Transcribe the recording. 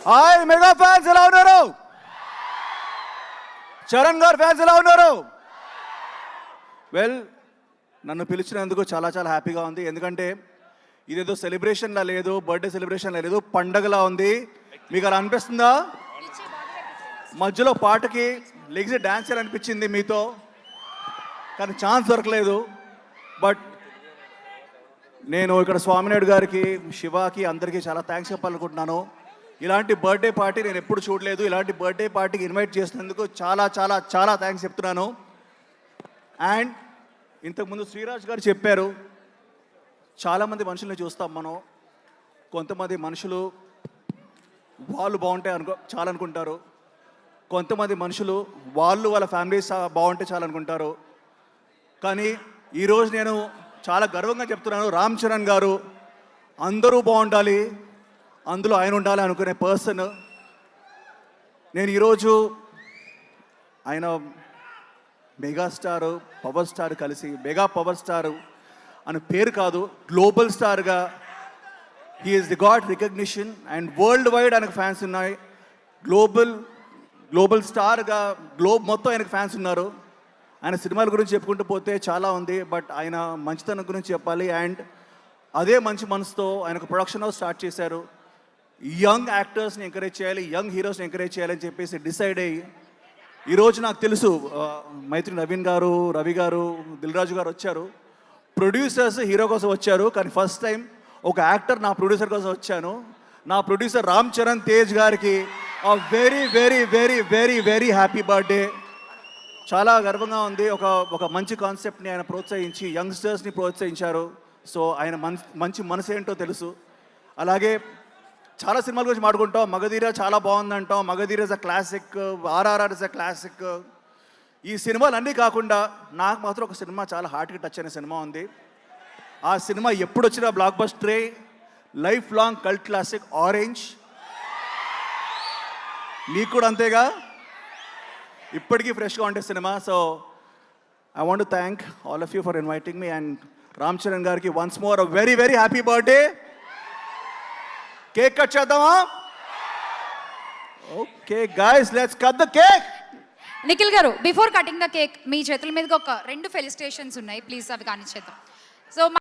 Hi mega fans ఎలా ఉన్నారు? చరణ్ గారు ఫ్యాన్స్ ఎలా ఉన్నారు? వెల్, నన్ను పిలిచినందుకు చాలా చాలా హ్యాపీగా ఉంది. ఎందుకంటే ఇదేదో సెలబ్రేషన్లా లేదు, బర్త్డే సెలబ్రేషన్లా లేదు, పండగలా ఉంది. మీకు అలా అనిపిస్తుందా? మధ్యలో పాటకి లెగ్స్ డ్యాన్స్ చేయాలనిపించింది మీతో, కానీ ఛాన్స్ దొరకలేదు. బట్ నేను ఇక్కడ స్వామినాయుడు గారికి, శివాకి, అందరికీ చాలా థ్యాంక్స్ చెప్పాలనుకుంటున్నాను. ఇలాంటి బర్త్డే పార్టీ నేను ఎప్పుడు చూడలేదు. ఇలాంటి బర్త్డే పార్టీకి ఇన్వైట్ చేసినందుకు చాలా చాలా చాలా థ్యాంక్స్ చెప్తున్నాను. అండ్ ఇంతకుముందు శ్రీరాజ్ గారు చెప్పారు, చాలామంది మనుషుల్ని చూస్తాం మనం. కొంతమంది మనుషులు వాళ్ళు బాగుంటాయి చాలనుకుంటారు. కొంతమంది మనుషులు వాళ్ళ ఫ్యామిలీస్ బాగుంటే చాలనుకుంటారు. కానీ ఈరోజు నేను చాలా గర్వంగా చెప్తున్నాను, రామ్ చరణ్ గారు అందరూ బాగుండాలి, అందులో ఆయన ఉండాలి అనుకునే పర్సన్. నేను ఈరోజు ఆయన మెగాస్టార్, పవర్ స్టార్ కలిసి మెగా పవర్ స్టార్ అని పేరు కాదు, గ్లోబల్ స్టార్గా he is the god recognition. And world wide ఆయనకు ఫ్యాన్స్ ఉన్నాయి. గ్లోబల్ స్టార్గా గ్లోబ్ మొత్తం ఆయనకు ఫ్యాన్స్ ఉన్నారు. ఆయన సినిమాల గురించి చెప్పుకుంటూ పోతే చాలా ఉంది, బట్ ఆయన మంచితనం గురించి చెప్పాలి. అండ్ అదే మంచి మనసుతో ఆయనకు ప్రొడక్షన్ హౌస్ స్టార్ట్ చేశారు. యంగ్ యాక్టర్స్ని ఎంకరేజ్ చేయాలి, యంగ్ హీరోస్ని ఎంకరేజ్ చేయాలని చెప్పేసి డిసైడ్ అయ్యి ఈరోజు నాకు తెలుసు మైత్రి నవీన్ గారు, రవి గారు, దిల్ రాజు గారు వచ్చారు. ప్రొడ్యూసర్స్ హీరో కోసం వచ్చారు, కానీ ఫస్ట్ టైం ఒక యాక్టర్ నా ప్రొడ్యూసర్ కోసం వచ్చాను. నా ప్రొడ్యూసర్ రామ్ చరణ్ తేజ్ గారికి very very very very very happy birthday. చాలా గర్వంగా ఉంది. ఒక మంచి కాన్సెప్ట్ని ఆయన ప్రోత్సహించి యంగ్స్టర్స్ని ప్రోత్సహించారు. సో ఆయన మంచి మనసు ఏంటో తెలుసు. అలాగే చాలా సినిమాల గురించి మాట్లాడుకుంటాం. మగధీర చాలా బాగుందంటాం, Magadheera is a classic, RRR is a classic. ఈ సినిమాలు అన్నీ కాకుండా నాకు మాత్రం ఒక సినిమా చాలా హార్ట్కి టచ్ అయిన సినిమా ఉంది. ఆ సినిమా ఎప్పుడు వచ్చినా బ్లాక్ బస్టరే, life long cult classic Orange. మీకు కూడా అంతేగా, ఇప్పటికీ ఫ్రెష్గా ఉండే సినిమా. So I want to thank all of you for inviting me. And Ram Charan గారికి once more very very happy birthday. Cake cut చేద్దామా? Okay guys, let's cut the cake. Nikhil గారు, బిఫోర్ కటింగ్ ద కేక్ మీ చేతుల మీదకి ఒక 2 ఫెలిసిటేషన్స్ ఉన్నాయి, please అవి కానిచ్చేద్దాం. So